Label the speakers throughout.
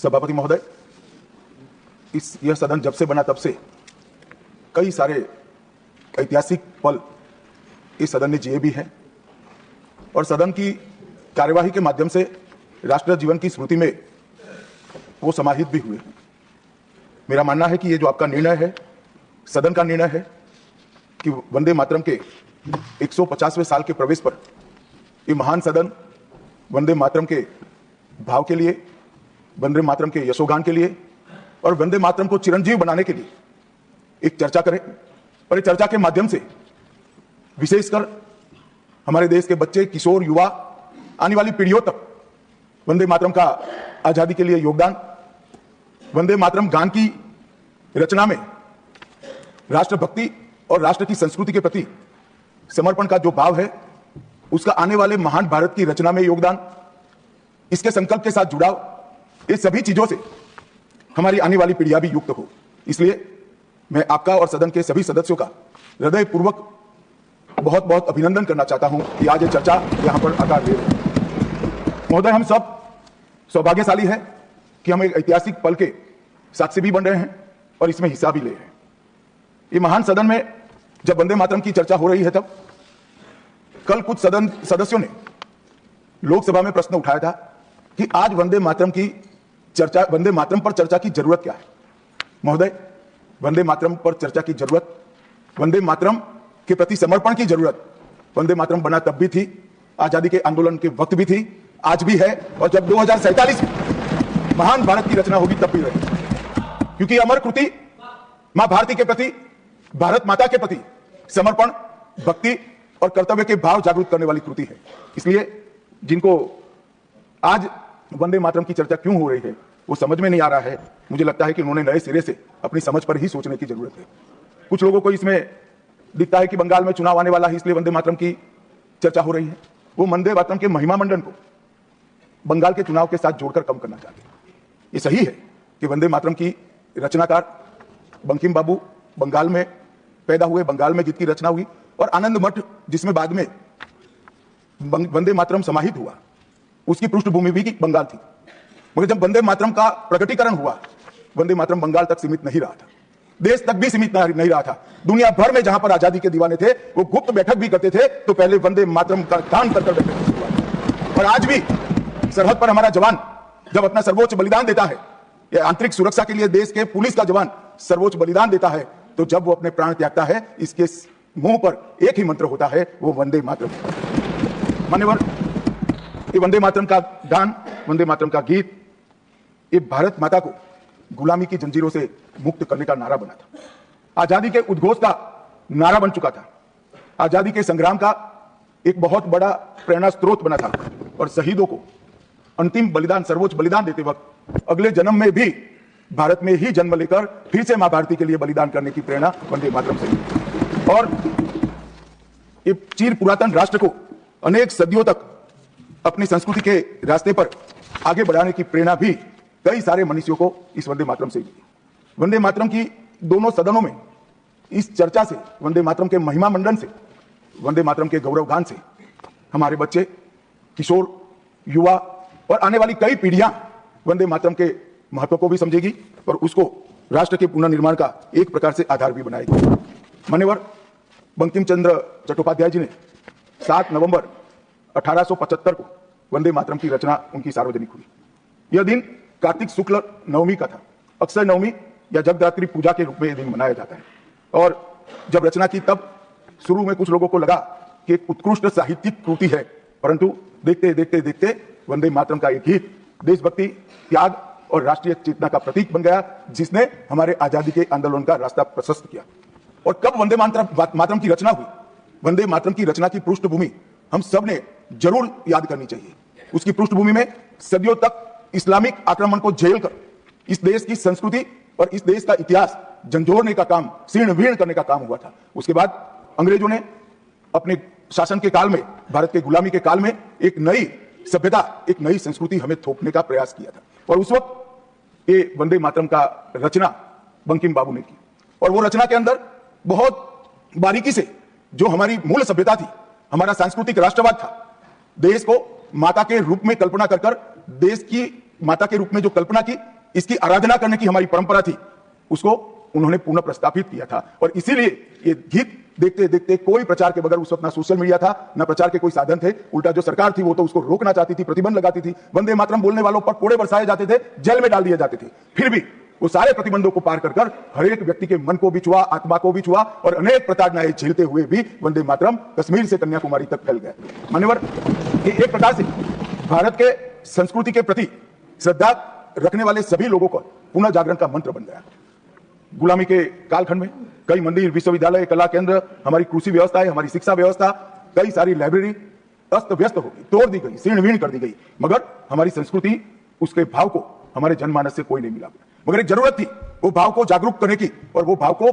Speaker 1: सभापति महोदय, यह सदन जब से बना तब से कई सारे ऐतिहासिक पल इस सदन ने जिए भी हैं और सदन की कार्यवाही के माध्यम से राष्ट्रीय जीवन की स्मृति में वो समाहित भी हुए हैं। मेरा मानना है कि ये जो आपका निर्णय है, सदन का निर्णय है कि वंदे मातरम के 150वें साल के प्रवेश पर ये महान सदन वंदे मातरम के भाव के लिए, वंदे मातरम के यशोगान के लिए और वंदे मातरम को चिरंजीव बनाने के लिए एक चर्चा करें और इस चर्चा के माध्यम से विशेषकर हमारे देश के बच्चे, किशोर, युवा, आने वाली पीढ़ियों तक वंदे मातरम का आजादी के लिए योगदान, वंदे मातरम गान की रचना में राष्ट्रभक्ति और राष्ट्र की संस्कृति के प्रति समर्पण का जो भाव है, उसका आने वाले महान भारत की रचना में योगदान, इसके संकल्प के साथ जुड़ाव, ये सभी चीजों से हमारी आने वाली पीढ़ियां भी युक्त हो। इसलिए मैं आपका और सदन के सभी सदस्यों का हृदयपूर्वक बहुत बहुत अभिनंदन करना चाहता हूं कि आज ये चर्चा यहां पर आकार ले रही है। महोदय, हम सब सौभाग्यशाली है कि हम एक ऐतिहासिक पल के साक्षी भी बन रहे हैं और इसमें हिस्सा भी ले रहे हैं। ये महान सदन में जब वंदे मातरम की चर्चा हो रही है, तब कल कुछ सदन सदस्यों ने लोकसभा में प्रश्न उठाया था कि आज वंदे मातरम पर चर्चा की जरूरत क्या है। महोदय, वंदे मातरम पर चर्चा की जरूरत, वंदे मातरम के प्रति समर्पण की जरूरत वंदे मातरम बना तब भी थी, आजादी के आंदोलन के वक्त भी थी, आज भी है और जब 2047 में महान भारत की रचना होगी तब भी रहेगी। क्योंकि अमर कृति मां भारती के प्रति, भारत माता के प्रति समर्पण, भक्ति और कर्तव्य के भाव जागरूक करने वाली कृति है। इसलिए जिनको आज वंदे मातरम की चर्चा क्यों हो रही है वो समझ में नहीं आ रहा है। मुझे लगता है कि उन्होंने नए सिरे से अपनी समझ पर ही सोचने की जरूरत है। कुछ लोगों को इसमें दिखता है कि बंगाल में चुनाव आने वाला है, इसलिए वंदे मातरम की चर्चा हो रही है। वो वंदे मातरम के महिमा मंडन को बंगाल के चुनाव के साथ जोड़कर कम करना चाहते हैं। ये सही है कि वंदे मातरम की रचनाकार बंकिम बाबू बंगाल में पैदा हुए, बंगाल में जिसकी रचना हुई और आनंद मठ जिसमें बाद में वंदे मातरम समाहित हुआ, उसकी पृष्ठभूमि भी बंगाल थी। मगर जब वंदे मातरम का प्रकटीकरण हुआ, वंदे मातरम बंगाल तक सीमित नहीं रहा था, देश तक भी सीमित नहीं रहा था। दुनिया भर में जहां पर आजादी के दीवाने थे वो गुप्त बैठक भी करते थे तो पहले वंदे मातरम का गान कर बैठे थे। और आज भी सरहद पर हमारा जवान जब अपना सर्वोच्च बलिदान देता है, या आंतरिक सुरक्षा के लिए देश के पुलिस का जवान सर्वोच्च बलिदान देता है, तो जब वो अपने प्राण त्यागता है, इसके मुंह पर एक ही मंत्र होता है, वो वंदे मातरम। मान्यवर, ये वंदे मातरम का गान, वंदे मातरम का गीत, ये भारत माता को गुलामी की जंजीरों से मुक्त करने का नारा बना था, आजादी के उद्घोष का नारा बन चुका था, आजादी के संग्राम का एक बहुत बड़ा प्रेरणा स्रोत बना था। और शहीदों को अंतिम बलिदान, सर्वोच्च बलिदान देते वक्त अगले जन्म में भी भारत में ही जन्म लेकर फिर से मां भारती के लिए बलिदान करने की प्रेरणा वंदे मातरम से मिली। और ये चिर पुरातन राष्ट्र को अनेक सदियों तक अपनी संस्कृति के रास्ते पर आगे बढ़ाने की प्रेरणा भी कई सारे मनुष्यों को इस वंदे मातरम से मिली। वंदे मातरम की दोनों सदनों में इस चर्चा से, वंदे मातरम के महिमा मंडन से, वंदे मातरम के गौरव गान से हमारे बच्चे, किशोर, युवा और आने वाली कई पीढ़ियां वंदे मातरम के महत्व को भी समझेगी और उसको राष्ट्र के पुनर्निर्माण का एक प्रकार से आधार भी बनाएगी। मान्यवर, बंकिम चंद्र चट्टोपाध्याय जी ने 7 नवंबर 1875 को वंदे मातरम की रचना उनकी सार्वजनिक हुई। यह दिन कार्तिक शुक्ल नवमी का था। अक्षय नवमी या जगदात्री पूजा के रूप में यह दिन मनाया जाता है। और जब रचना की तब शुरू में कुछ लोगों को लगा कि एक उत्कृष्ट साहित्यिक कृति है, परंतु देखते देखते देखते वंदे मातरम का एक गीत देशभक्ति, त्याग और राष्ट्रीय चेतना का प्रतीक बन गया, जिसने हमारे आजादी के आंदोलन का रास्ता प्रशस्त किया। और कब वंदे मातरम की रचना हुई, वंदे मातरम की रचना की पृष्ठभूमि हम सब ने जरूर याद करनी चाहिए। उसकी पृष्ठभूमि में सदियों तक इस्लामिक आक्रमण को झेल कर इस देश की संस्कृति और इस देश का इतिहास झंझोरने का काम, शीर्ण वीर्ण करने का काम हुआ था। उसके बाद अंग्रेजों ने अपने शासन के काल में, भारत के गुलामी के काल में एक नई सभ्यता, एक नई संस्कृति हमें थोपने का प्रयास किया था। और उस वक्त ये वंदे मातरम का रचना बंकिम बाबू ने की। और वो रचना के अंदर बहुत बारीकी से जो हमारी मूल सभ्यता थी, हमारा सांस्कृतिक राष्ट्रवाद था, देश को माता के रूप में कल्पना कर देश की माता के रूप में जो कल्पना की, इसकी आराधना करने की हमारी परंपरा थी, उसको उन्होंने पुनः प्रस्तापित किया था। और इसीलिए ये गीत देखते देखते कोई प्रचार के बगैर, उस वक्त ना सोशल मीडिया था, ना प्रचार के कोई साधन थे, उल्टा जो सरकार थी वो तो उसको रोकना चाहती थी, प्रतिबंध लगाती थी, वंदे मातरम बोलने वालों पर कोड़े बरसाए जाते थे, जेल में डाल दिए जाते थे। फिर भी वो सारे प्रतिबंधों को पार कर हर एक व्यक्ति के मन को भी छुआ, आत्मा को भी छुआ, और अनेक प्रताड़नाएं झेलते हुए भी वंदे मातरम कश्मीर से कन्याकुमारी तक फैल गए। मान्यवर, ये एक प्रकार से भारत के संस्कृति के प्रति श्रद्धा रखने वाले सभी लोगों को पुनः जागरण का मंत्र बन गया। गुलामी के कालखंड में कई मंदिर, विश्वविद्यालय, कला केंद्र, हमारी कृषि व्यवस्था है, हमारी शिक्षा व्यवस्था, कई सारी लाइब्रेरी अस्त व्यस्त हो गई, तोड़ दी गई, शीर्ण वीर्ण कर दी गई, मगर हमारी संस्कृति, उसके भाव को हमारे जनमानस से कोई नहीं मिला। मगर एक जरूरत थी वो भाव को जागरूक करने की और वो भाव को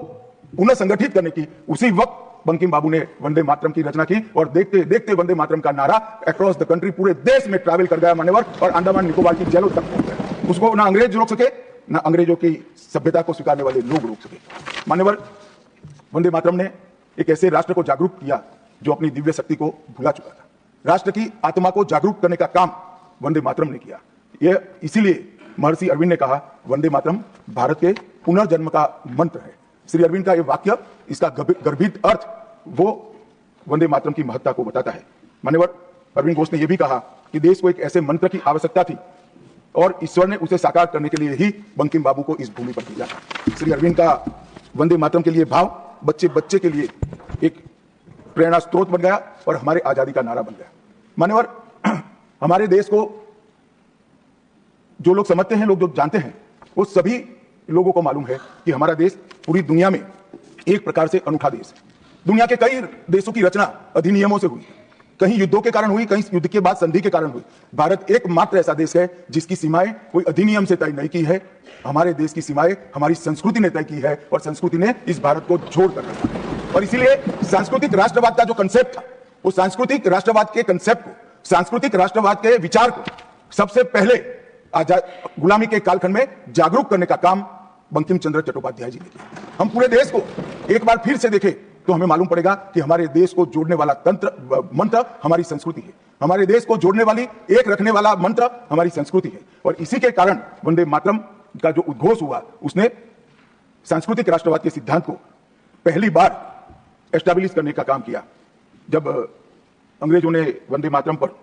Speaker 1: पुनः संगठित करने की। उसी वक्त बंकिम बाबू ने वंदे मातरम की रचना की और देखते देखते वंदे मातरम का नारा अक्रॉस द कंट्री, पूरे देश में ट्रैवल कर गया मान्यवर, और अंडमान निकोबार की जेलों तक पहुंच गया। उसको ना अंग्रेज रोक सके, ना अंग्रेजों की सभ्यता को स्वीकारने वाले लोग रोक सके। मान्यवर, वंदे मातरम ने एक ऐसे राष्ट्र को जागरूक किया जो अपनी दिव्य शक्ति को भुला चुका था। राष्ट्र की आत्मा को जागरूक करने का काम वंदे मातरम ने किया। यह इसीलिए महर्षि अरविंद ने कहा, वंदे मातरम भारत के पुनर्जन्म का मंत्र है। श्री अरविंद का यह वाक्य, इसका गर्भित अर्थ, वो वंदे मातरम की महत्ता को बताता है। मान्यवर, अरविंद घोष ने यह भी कहा कि देश को एक ऐसे मंत्र की आवश्यकता थी और ईश्वर ने उसे साकार करने के लिए ही बंकिम बाबू को इस भूमि पर भेजा। श्री अरविंद का वंदे मातरम के लिए भाव बच्चे बच्चे के लिए एक प्रेरणा स्रोत बन गया और हमारे आजादी का नारा बन गया। मान्यवर, हमारे देश को जो लोग समझते हैं, लोग जो जानते हैं, वो सभी लोगों को मालूम है कि हमारा देश पूरी दुनिया में एक प्रकार से अनूठा देश है। दुनिया के कई देशों की रचना अधिनियमों से हुई, कहीं युद्धों के कारण हुई, कहीं युद्ध के बाद संधि के कारण हुई। भारत एकमात्र ऐसा देश है जिसकी सीमाएं कोई अधिनियम से तय नहीं की है। हमारे देश की सीमाएं हमारी संस्कृति ने तय की है और संस्कृति ने इस भारत को जोड़कर रखा है। और इसीलिए सांस्कृतिक राष्ट्रवाद का जो कंसेप्ट था, वो सांस्कृतिक राष्ट्रवाद के कंसेप्ट को, सांस्कृतिक राष्ट्रवाद के विचार को सबसे पहले गुलामी के कालखंड में जागरूक करने का काम बंकिम चंद्र चट्टोपाध्याय जी ने किया। हम पूरे देश को एक बार फिर से देखें तो हमें मालूम पड़ेगा कि हमारे देश को जोड़ने वाला मंत्र हमारी संस्कृति है। हमारे देश को जोड़ने वाली, एक रखने वाला मंत्र हमारी संस्कृति है। और इसी के कारण वंदे मातरम का जो उद्घोष हुआ, उसने सांस्कृतिक राष्ट्रवाद के सिद्धांत को पहली बार एस्टैब्लिश करने का काम किया। जब अंग्रेजों ने वंदे मातरम पर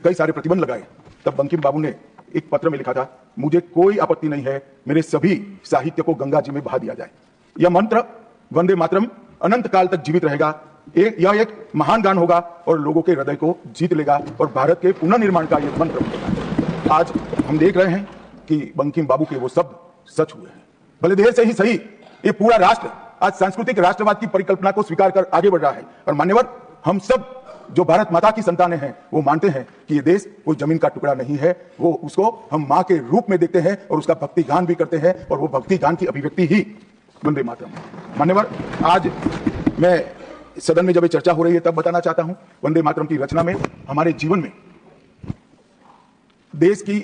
Speaker 1: कई सारे प्रतिबंध लगाए, तब बंकिम बाबू ने एक पत्र में लिखा था, मुझे कोई आपत्ति नहीं है मेरे सभी साहित्य को गंगा जी में बहा दिया जाए। यह मंत्र वंदे मातरम अनंत काल तक जीवित रहेगा। यह एक महान गान होगा और लोगों के हृदय को जीत लेगा और भारत के पुनर्निर्माण का यह मंत्र होगा। आज हम देख रहे हैं कि बंकिम बाबू के वो शब्द सच हुए हैं। भले देर से ही सही, ये पूरा राष्ट्र आज सांस्कृतिक राष्ट्रवाद की परिकल्पना को स्वीकार कर आगे बढ़ रहा है। और मान्यवर, हम सब जो भारत माता की संतानें हैं, वो मानते हैं कि ये देश कोई जमीन का टुकड़ा नहीं है। वो उसको हम माँ के रूप में देखते हैं और उसका भक्ति गान भी करते हैं, और वो भक्ति गान की अभिव्यक्ति ही वंदे मातरम। मान्यवर, आज मैं सदन में जब ये चर्चा हो रही है तब बताना चाहता हूं, वंदे मातरम की रचना में हमारे जीवन में देश की,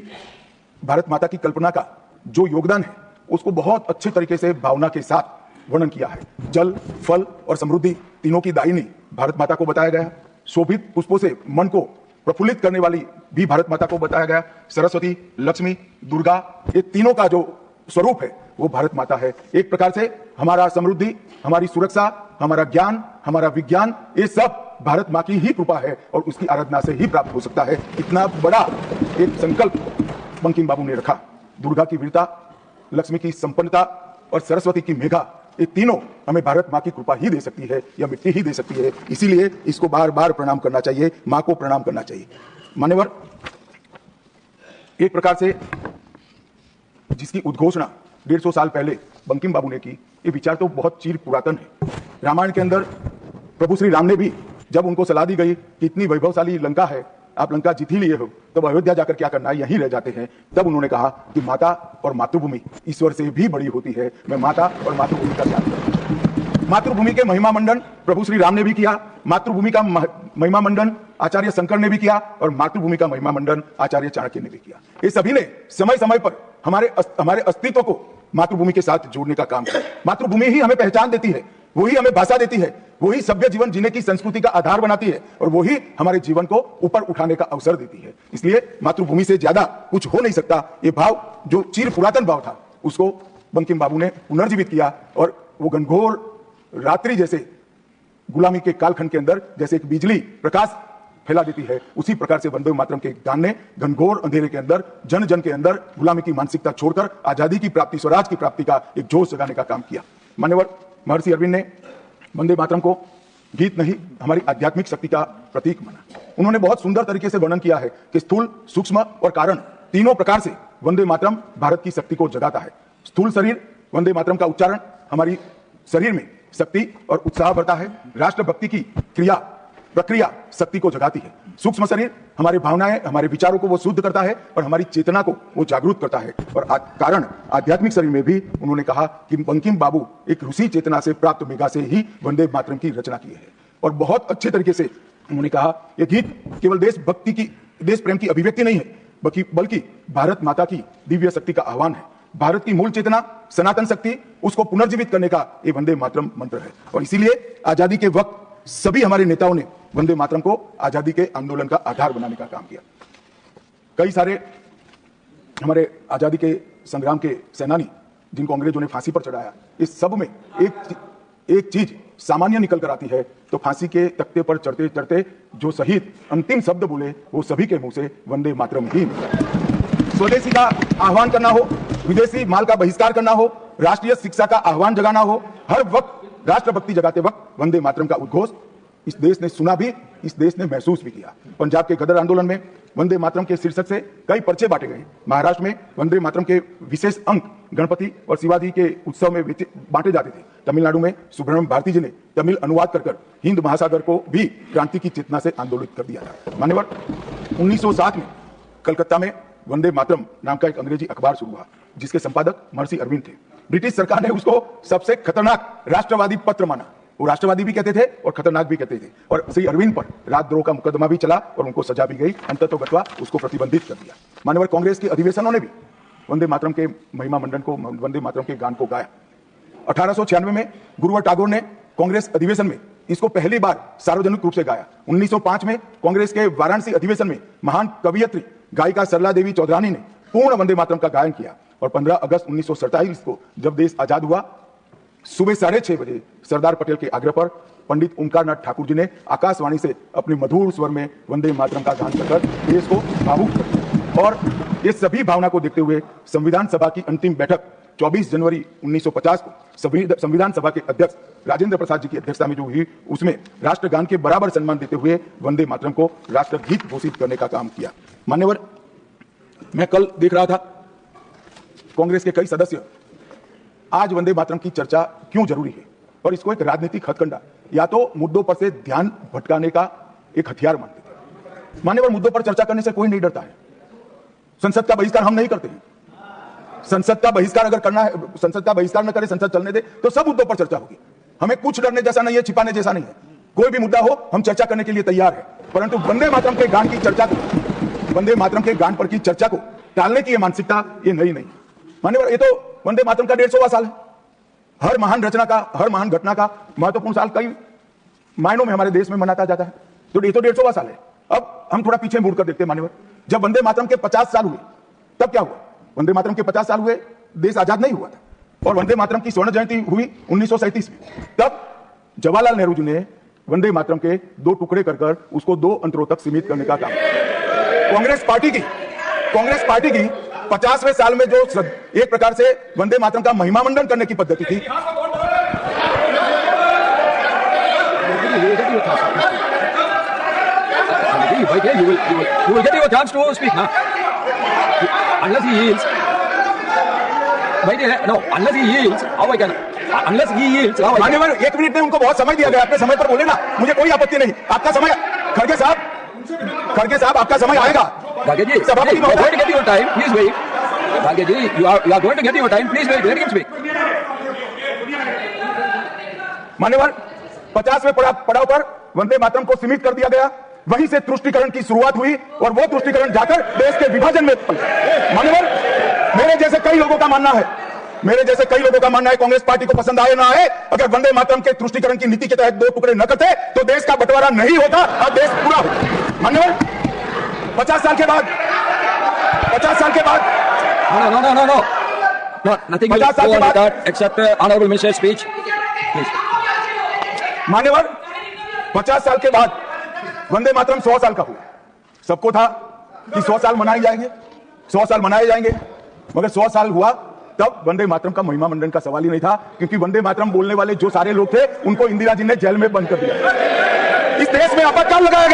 Speaker 1: भारत माता की कल्पना का जो योगदान है, उसको बहुत अच्छे तरीके से भावना के साथ वर्णन किया है। जल, फल और समृद्धि तीनों की दायिनी भारत माता को बताया गया। शोभित पुष्पों से मन को प्रफुल्लित करने वाली भी भारत माता को बताया गया। सरस्वती, लक्ष्मी, दुर्गा, ये तीनों का जो स्वरूप है वो भारत माता है। एक प्रकार से हमारा समृद्धि, हमारी सुरक्षा, हमारा ज्ञान, हमारा विज्ञान, ये सब भारत माँ की ही कृपा है और उसकी आराधना से ही प्राप्त हो सकता है। इतना बड़ा एक संकल्प बंकिम बाबू ने रखा। दुर्गा की वीरता, लक्ष्मी की संपन्नता और सरस्वती की मेघा, ये तीनों हमें भारत माँ की कृपा ही दे सकती है, या मिट्टी ही दे सकती है। इसीलिए इसको बार बार प्रणाम करना चाहिए, माँ को प्रणाम करना चाहिए। मान्यवर, एक प्रकार से जिसकी उद्घोषणा 150 साल पहले बंकिम बाबू ने की, ये विचार तो बहुत चिर पुरातन है। रामायण के अंदर प्रभु श्री राम ने भी जब उनको सलाह दी गई कि इतनी वैभवशाली लंका है, आप लंका जीत ही लिए हो, तब अयोध्या जाकर क्या करना है, यहीं रह जाते हैं। तब उन्होंने कहा कि माता और मातृभूमि ईश्वर से भी बड़ी होती है, मैं माता और मातृभूमि का त्याग करूं। मातृभूमि के महिमा मंडन प्रभु श्री राम ने भी किया, मातृभूमि का महिमा मंडन आचार्य शंकर ने भी किया, और मातृभूमि का महिमा मंडन आचार्य चाणक्य ने भी किया। ये सभी ने समय समय पर हमारे अस्तित्व को मातृभूमि के साथ जोड़ने का काम किया। मातृभूमि ही हमें पहचान देती है। वही हमें भाषा देती है, वही सभ्य जीवन जीने की संस्कृति का आधार बनाती है और वही हमारे जीवन को ऊपर उठाने का अवसर देती है। इसलिए मातृभूमि से ज्यादा कुछ हो नहीं सकता। ये भाव जो चिर पुरातन भाव था उसको बंकिम बाबू ने पुनर्जीवित किया और वो घनघोर रात्रि जैसे गुलामी के कालखंड के अंदर जैसे एक बिजली प्रकाश फैला देती है, उसी प्रकार से वंदे मातरम के गान ने घनघोर अंधेरे के अंदर जन जन के अंदर गुलामी की मानसिकता छोड़कर आजादी की प्राप्ति, स्वराज की प्राप्ति का एक जोश जगाने का काम किया। मान्यवर महर्षि अरविंद ने वंदे मातरम को गीत नहीं, हमारी आध्यात्मिक शक्ति का प्रतीक माना। उन्होंने बहुत सुंदर तरीके से वर्णन किया है कि स्थूल, सूक्ष्म और कारण तीनों प्रकार से वंदे मातरम भारत की शक्ति को जगाता है। स्थूल शरीर वंदे मातरम का उच्चारण हमारी शरीर में शक्ति और उत्साह भरता है। राष्ट्रभक्ति की क्रिया प्रक्रिया शक्ति को जगाती है। सूक्ष्म शरीर हमारी भावनाएं, हमारे विचारों को वो शुद्ध करता है और हमारी चेतना को वो जागरूक करता है। और कारण आध्यात्मिक शरीर में भी उन्होंने कहा कि बंकिम बाबू एक ऋषि चेतना से प्राप्त मेघा से ही वंदे मातरम की रचना की है। और बहुत अच्छे तरीके से उन्होंने कहा यह गीत केवल देशभक्ति की, देश प्रेम की अभिव्यक्ति नहीं है, बल्कि भारत माता की दिव्य शक्ति का आह्वान है। भारत की मूल चेतना, सनातन शक्ति, उसको पुनर्जीवित करने का ये वंदे मातरम मंत्र है। और इसीलिए आजादी के वक्त सभी हमारे नेताओं ने वंदे मातरम को आजादी के आंदोलन का आधार बनाने का काम किया। कई सारे हमारे आजादी के संग्राम के सेनानी जिनको अंग्रेजों ने फांसी पर चढ़ाया, इस सब में एक चीज सामान्य निकल कर आती है, तो फांसी के तख्ते पर चढ़ते चढ़ते जो शहीद अंतिम शब्द बोले वो सभी के मुंह से वंदे मातरम ही। स्वदेशी का आह्वान करना हो, विदेशी माल का बहिष्कार करना हो, राष्ट्रीय शिक्षा का आह्वान जगाना हो, हर वक्त राष्ट्रभक्ति जगाते वक्त वंदे मातरम का उद्घोष इस देश ने सुना भी, इस देश ने महसूस भी किया। पंजाब के गदर आंदोलन में वंदे मातरम के शीर्षक से कई पर्चे बांटे गए। महाराष्ट्र में वंदे मातरम के विशेष अंक गणपति और शिवाजी के उत्सव में बांटे जाते थे। तमिलनाडु में सुब्रह्मण्यम भारती जी ने तमिल अनुवाद कर हिंद महासागर को भी क्रांति की चेतना से आंदोलित कर दिया था। मान्यवर 1907 में कलकत्ता में वंदे मातरम नाम का एक अंग्रेजी अखबार शुरू हुआ जिसके संपादक महर्षि अरविंद थे। ब्रिटिश सरकार ने उसको सबसे खतरनाक राष्ट्रवादी पत्र माना। वो राष्ट्रवादी भी कहते थे और खतरनाक भी कहते थे। और श्री अरविंद पर राजद्रोह का मुकदमा भी चला और उनको सजा भी गई। अंततोगत्वा उसको प्रतिबंधित कर दिया। मान्यवर कांग्रेस के अधिवेशनों ने भी वंदे मातरम के महिमा मंडन को, वंदे मातरम के गान को गाया। 1896 में गुरुवर टैगोर ने कांग्रेस अधिवेशन में इसको पहली बार सार्वजनिक रूप से गाया। 1905 में कांग्रेस के वाराणसी अधिवेशन में महान कवयित्री गायिका सरला देवी चौधरानी ने पूर्ण वंदे मातरम का गायन किया। और 15 अगस्त 1947 को जब देश आजाद हुआ, सुबह 6:30 बजे सरदार पटेल के आग्रह पर पंडित ओंकार नाथ ठाकुर जी ने आकाशवाणी से अपने मधुर स्वर में वंदे मातरम का गान कर देश को भावुक कर दिया। और ये सभी भावना को देखते हुए संविधान सभा की अंतिम बैठक 24 जनवरी 1950 को संविधान सभा के अध्यक्ष राजेंद्र प्रसाद जी की अध्यक्षता में जो हुई, उसमें राष्ट्रगान के बराबर सम्मान देते हुए वंदे मातरम को राष्ट्रगीत घोषित करने का काम किया। मान्यवर, मैं कल देख रहा था कांग्रेस के कई सदस्य आज वंदे मातरम की चर्चा क्यों जरूरी है और इसको एक राजनीतिक हथकंडा या तो मुद्दों पर से ध्यान भटकाने का एक हथियार मानते थे। मान्यवर, मुद्दों पर चर्चा करने से कोई नहीं डरता है। संसद का बहिष्कार हम नहीं करते हैं। संसद का बहिष्कार अगर करना है, संसद का बहिष्कार न करे, संसद चलने दे, तो सब मुद्दों पर चर्चा होगी। हमें कुछ डरने जैसा नहीं है, छिपाने जैसा नहीं है। कोई भी मुद्दा हो हम चर्चा करने के लिए तैयार है। परंतु वंदे मातरम के गान की चर्चा को, वंदे मातरम के गान पर की चर्चा को टालने की ये मानसिकता ये नई नहीं। मान्यवर, ये तो वंदे मातरम का 150वां साल है। हर महान रचना का, हर महान घटना का महत्वपूर्ण साल कई मायनों में हमारे देश में मनाता जाता है। तो ये तो 150वां साल है। अब हम थोड़ा पीछे मुड़कर देखते हैं। मान्यवर, जब वंदे मातरम के 50 साल हुए तब क्या हुआ? वंदे मातरम के 50 साल हुए, देश आजाद नहीं हुआ था। और वंदे मातरम की स्वर्ण जयंती हुई 1937 में। तब जवाहरलाल नेहरू जी ने वंदे मातरम के 2 टुकड़े कर उसको 2 अंतरों तक सीमित करने का काम। कांग्रेस पार्टी की 50वें साल में जो एक प्रकार से वंदे मातरम का महिमा मंडन करने की पद्धति थी,
Speaker 2: you will get your chance to speak now. Unless he yields, no, unless he yields, how I can, unless he yields, how I can.
Speaker 1: मान्यवर, 1 मिनट में उनको बहुत समय दिया गया, अपने समय पर बोले ना, मुझे कोई आपत्ति नहीं। आपका समय, खड़गे साहब आपका समय आएगा।
Speaker 2: Khadge ji, you are going to get your time, please wait. Khadge ji, you are going to get your time, please wait, let him speak.
Speaker 1: मान्यवर, 50वें पड़ाव पर वंदे मातरम को सीमित कर दिया गया। वहीं से तुष्टीकरण की शुरुआत हुई और वो तुष्टीकरण जाकर देश के विभाजन में। मान्यवर, मेरे जैसे कई लोगों का मानना है मेरे जैसे कई लोगों का मानना है कांग्रेस पार्टी को पसंद आए ना आए, अगर वंदे मातरम के तुष्टीकरण की नीति के तहत 2 टुकड़े न करते तो देश का बंटवारा नहीं होता और देश पूरा होता। मान्यवर 50 साल के बाद
Speaker 2: No, nothing will go on with that except honorable minister's speech. Please.
Speaker 1: मान्यवर 50 साल के बाद वंदे मातरम 100 साल का हुआ। सबको था कि 100 साल मनाए जाएंगे, 100 साल मनाए जाएंगे, मगर 100 साल हुआ तब वंदे मातरम का महिमा मंडन का सवाल ही नहीं था, क्योंकि वंदे मातरम बोलने वाले जो सारे लोग थे उनको इंदिरा जी ने जेल में बंद कर दिया। इस देश में आपातकाल लगाया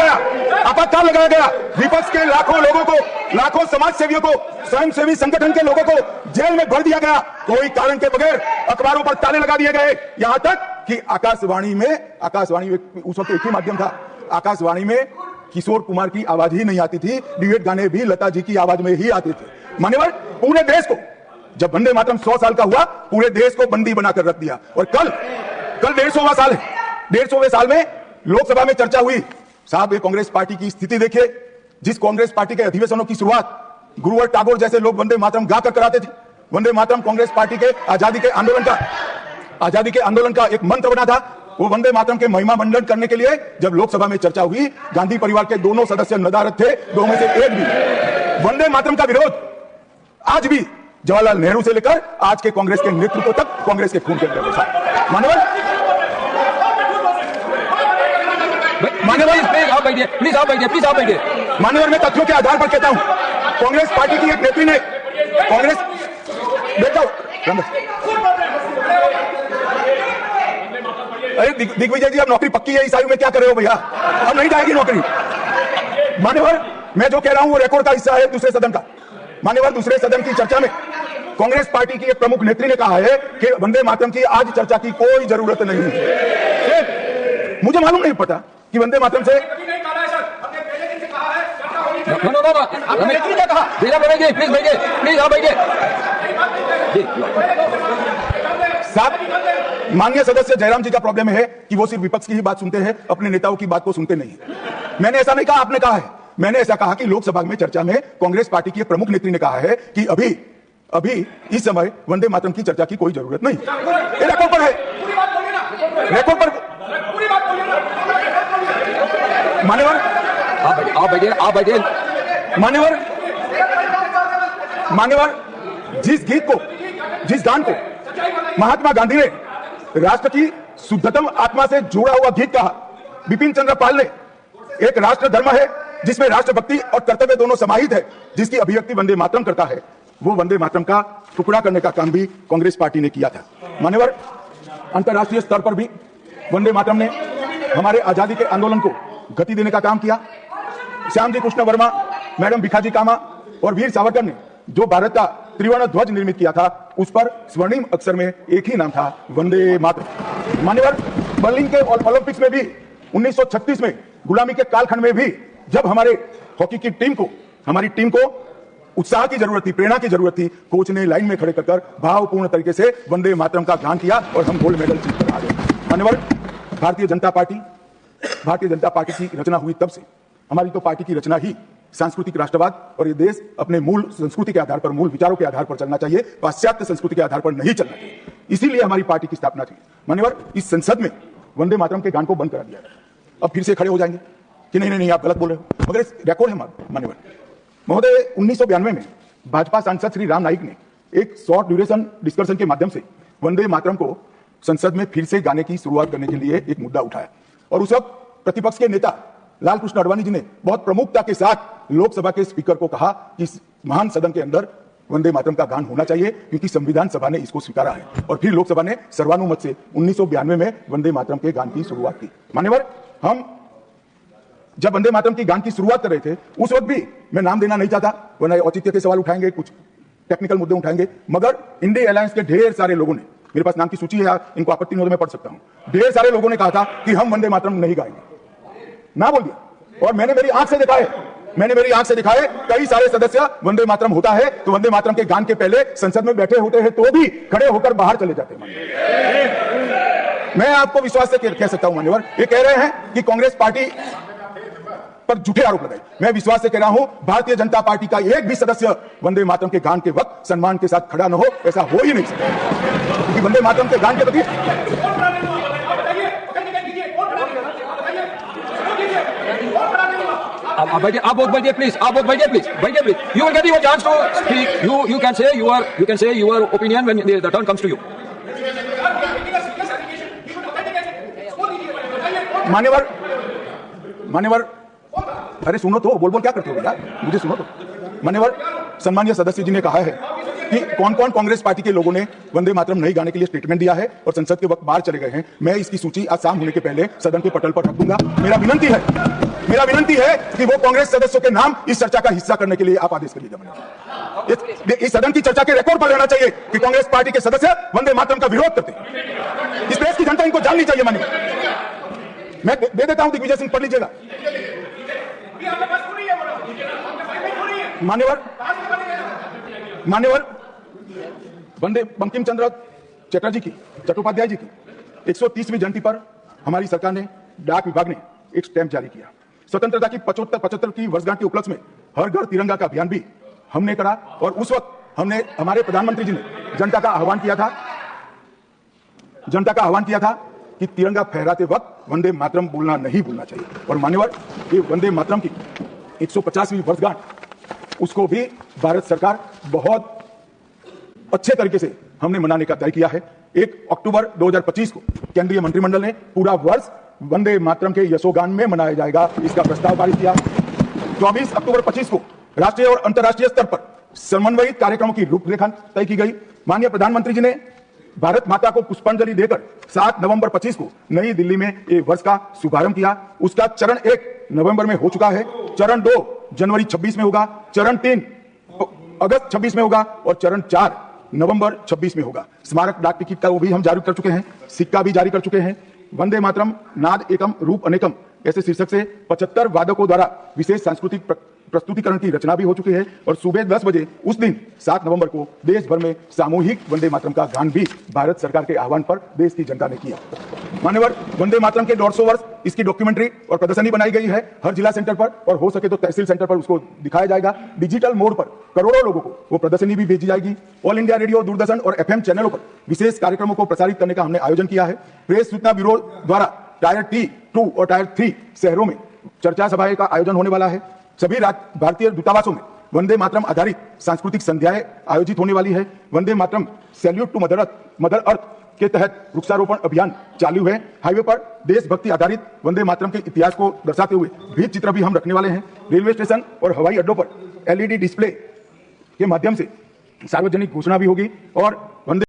Speaker 1: गया, विपक्ष के लाखों लोगों को, लाखों समाज सेवियों को, स्वयंसेवी संगठन के लोगों को जेल में भर दिया गया, कोई कारण के बगैर अखबारों पर ताले लगा दिए गए। यहां तक कि आकाशवाणी में उस वक्त एक ही माध्यम था, आकाशवाणी में किशोर कुमार की आवाज ही नहीं आती थी, ड्यूएट गाने भी लता जी की आवाज में ही आते थे। मान्यवर पूरे देश को, जब वंदे मातरम 100 साल का हुआ, पूरे देश को बंदी बनाकर रख दिया। और कल 150वां साल है, 150वें साल में लोकसभा में चर्चा हुई। साहब, ये कांग्रेस पार्टी की स्थिति देखिए, जिस कांग्रेस पार्टी के अधिवेशनों की शुरुआत गुरुवर टागोर जैसे लोग वंदे मातरम गाकर कराते थे। वंदे मातरम कांग्रेस पार्टी के आजादी के आंदोलन का एक मंत्र बना था। वो वंदे मातरम के महिमा मंडन करने के लिए जब लोकसभा में चर्चा हुई, गांधी परिवार के दोनों सदस्य नदारद थे, दो में से एक भी। वंदे मातरम का विरोध आज भी जवाहरलाल नेहरू से लेकर आज के कांग्रेस के नेतृत्व तक कांग्रेस के खून के अंदर है। मान्यवर मैं तथ्यों के आधार पर कहता हूं, कांग्रेस पार्टी की एक नेत्री ने अरे दिग्विजय जी, अब नौकरी पक्की है, इस आयु में क्या कर रहे हो भैया, अब नहीं जाएगी नौकरी। मान्यवर मैं जो कह रहा हूं वो रिकॉर्ड का हिस्सा है दूसरे सदन का। मान्यवर दूसरे सदन की चर्चा में कांग्रेस पार्टी की एक प्रमुख नेत्री ने कहा है कि वंदे मातरम की आज चर्चा की कोई जरूरत नहीं है। मुझे मालूम नहीं पता कि वंदे मातरम से साहब, माननीय सदस्य जयराम जी का प्रॉब्लम है कि वो सिर्फ विपक्ष की ही बात सुनते हैं, अपने नेताओं की बात को सुनते नहीं। मैंने ऐसा नहीं कहा, आपने कहा है। मैंने ऐसा कहा कि लोकसभा में चर्चा में कांग्रेस पार्टी की एक प्रमुख नेत्री ने कहा है कि अभी इस समय वंदे मातरम की चर्चा की कोई जरूरत नहीं। ये रिकॉर्ड पर है, रिकॉर्ड पर। मान्यवर आप बैठिए। मान्यवर जिस गीत को, जिस गान को महात्मा गांधी ने राष्ट्र की शुद्धतम आत्मा से जुड़ा हुआ गीत कहा, बिपिन चंद्र पाल ने एक राष्ट्र धर्म है जिसमें राष्ट्रभक्ति और कर्तव्य दोनों समाहित है, जिसकी अभिव्यक्ति वंदे मातरम करता है, वो वंदे मातरम का टुकड़ा करने का काम भी कांग्रेस पार्टी ने किया था। मान्यवर अंतर्राष्ट्रीय स्तर पर भी वंदे मातरम ने हमारे आजादी के आंदोलन को गति देने का काम किया। श्याम जी कृष्ण वर्मा, मैडम भिखाजी कामा और वीर सावरकर ने जो भारत का त्रिवर्ण ध्वज निर्मित किया था, उस पर स्वर्णिम अक्षर में एक ही नाम था, वंदे मातरम। मान्यवर बर्लिन के ओलंपिक्स में भी 1936 में गुलामी के कालखंड में भी जब हमारे हॉकी की टीम को, हमारी टीम को उत्साह की जरूरत थी, प्रेरणा की जरूरत थी, कोच ने लाइन में खड़े कर भावपूर्ण तरीके से वंदे मातरम का गान किया और हम गोल्ड मेडल जीत कर आ गए। मान्यवर भारतीय जनता पार्टी की रचना हुई तब से हमारी तो पार्टी की रचना ही सांस्कृतिक राष्ट्रवाद और ये देश अपने मूल संस्कृति के आधार पर, मूल विचारों के आधार पर चलना चाहिए, पाश्चात्य संस्कृति के आधार पर नहीं चलना चाहिए। इसीलिए हमारी पार्टी की स्थापना थी। मान्यवर इस संसद में वंदे मातरम के गान को बंद करा दिया गया। अब फिर से खड़े हो जाएंगे कि नहीं आप गलत बोल रहे हो, मगर रिकॉर्ड है मान्यवर महोदय। 1992 में भाजपा सांसद श्री राम नाईक ने एक शॉर्ट ड्यूरेशन डिस्कशन के माध्यम से वंदे मातरम को संसद में फिर से गाने की शुरुआत करने के लिए एक मुद्दा उठाया, और उस वक्त प्रतिपक्ष के नेता लाल कृष्ण आडवाणी जी ने बहुत प्रमुखता के साथ लोकसभा के स्पीकर को कहा कि इस महान सदन के अंदर वंदे मातरम का गान होना चाहिए, क्योंकि संविधान सभा ने इसको स्वीकारा है। और फिर लोकसभा ने सर्वानुमत से 1992 में वंदे मातरम के गान की शुरुआत की। मान्यवर हम जब वंदे मातरम की गान की शुरुआत कर रहे थे, उस वक्त भी मैं नाम देना नहीं चाहता, वरना औचित्य के सवाल उठाएंगे, कुछ टेक्निकल मुद्दे उठाएंगे, मगर इंडिया अलायंस के ढेर सारे लोगों ने, मेरे पास नाम की सूची है, इनको आपत्ति नहीं हो तो मैं पढ़ सकता हूं, ढेर सारे लोगों ने कहा था कि हम वंदे मातरम नहीं गाएंगे, ना बोल दिया। और मैंने मेरी आंख से देखा है कई सारे सदस्य वंदे मातरम होता है तो वंदे मातरम के गान के पहले संसद में बैठे होते हैं तो भी खड़े होकर बाहर चले जाते हैं। मैं आपको विश्वास से कह सकता हूं मान्यवर, ये कह रहे हैं कि कांग्रेस पार्टी पर झूठे आरोप लगाए। मैं विश्वास से कह रहा हूं, भारतीय जनता पार्टी का एक भी सदस्य वंदे मातरम के गान के वक्त सम्मान के साथ खड़ा न हो, ऐसा हो ही नहीं सकता, क्योंकि वंदे मातरम के गान के प्रति
Speaker 2: आप बोथ बैठिए प्लीज, आप बोथ बैठिए प्लीज, बैठिए please. You will get your chance to speak. You can say your opinion when the turn comes to you.
Speaker 1: मान्यवर, अरे सुनो तो, बोल बोल क्या करते हो यार, मुझे सुनो तो। मान्यवर सम्मानीय सदस्य जी ने कहा है कि कौन कौन कांग्रेस पार्टी के लोगों ने वंदे मातरम नहीं गाने के लिए स्टेटमेंट दिया है और संसद के वक्त बाहर चले गए हैं। मैं इसकी सूची आज शाम होने के पहले सदन के पटल पर रख दूंगा। मेरा विनंती है कि वो कांग्रेस सदस्यों के नाम इस चर्चा का हिस्सा करने के लिए आप आदेश करिएगा। इस सदन की चर्चा के रिकॉर्ड पर रहना चाहिए कि कांग्रेस पार्टी के सदस्य वंदे मातरम का विरोध करते हैं। इस देश की जनता इनको जाननी चाहिए। मान्यवर, मैं दे देता हूं, दिग्विजय सिंह पढ़ लीजिएगा। मान्यवर वंदे बंकिम चंद्र चट्टोपाध्याय जी की 130वीं जयंती पर हमारी सरकार ने, डाक विभाग ने एक स्टैंप जारी किया। स्वतंत्रता की 75 की वर्षगांठ के उपलक्ष्य में हर घर तिरंगा का अभियान भी हमने करा और उस वक्त हमारे प्रधानमंत्री जी ने जनता का आह्वान किया था कि तिरंगा फहराते वक्त वंदे मातरम बोलना नहीं भूलना चाहिए। और मान्यवर, ये वंदे मातरम की 150वीं वर्षगांठ, उसको भी भारत सरकार बहुत अच्छे तरीके से हमने मनाने का तय किया है। 1 अक्टूबर 2025 को केंद्रीय मंत्रिमंडल ने पूरा वर्ष वंदे मातरम के यशोगान में मनाया जाएगा, इसका प्रस्ताव पारित किया। 24 अक्टूबर 25 को राष्ट्रीय और अंतर्राष्ट्रीय स्तर पर समन्वयित कार्यक्रमों की रूपरेखा तय की गई। माननीय प्रधानमंत्री जी ने भारत माता को पुष्पांजलि देकर 7 नवंबर 25 को नई दिल्ली में एक वर्ष का शुभारंभ किया। उसका चरण 1 नवंबर में हो चुका है, चरण 2 जनवरी 26 में होगा, चरण 3 अगस्त 26 में होगा और चरण 4 नवंबर 26 में होगा। स्मारक डाक टिकट का वो भी हम जारी कर चुके हैं, सिक्का भी जारी कर चुके हैं। वंदे मातरम नाद एकम रूप अनेकम ऐसे शीर्षक से 75 वादकों द्वारा विशेष सांस्कृतिक प्रस्तुतिकरण की रचना भी हो चुकी है और सुबह 10 बजे उस दिन 7 नवंबर को देश भर में सामूहिक वंदे मातरम का गान भी भारत सरकार के आह्वान पर देश की जनता ने किया। मान्यवर, वंदे मातरम के 150 वर्ष इसकी डॉक्यूमेंट्री और प्रदर्शनी बनाई गई है हर जिला सेंटर पर, और हो सके तो तहसील सेंटर पर उसको दिखाया जाएगा। डिजिटल मोड पर करोड़ों लोगों को वो प्रदर्शनी भी भेजी जाएगी। ऑल इंडिया रेडियो, दूरदर्शन और FM चैनलों पर विशेष कार्यक्रमों को प्रसारित करने का हमने आयोजन किया है। प्रेस सूचना ब्यूरो द्वारा टायर T2 और टायर 3 शहरों में चर्चा सभाएं का आयोजन होने वाला है। सभी भारतीय दूतावासों में वंदे मातरम आधारित सांस्कृतिक संध्याएं आयोजित होने वाली है। Vande Mataram salute to mother earth के तहत वृक्षारोपण अभियान चालू है। हाईवे पर देशभक्ति आधारित वंदे मातरम के इतिहास को दर्शाते हुए भित्ति चित्र भी हम रखने वाले हैं। रेलवे स्टेशन और हवाई अड्डों पर LED डिस्प्ले के माध्यम से सार्वजनिक घोषणा भी होगी और वंदे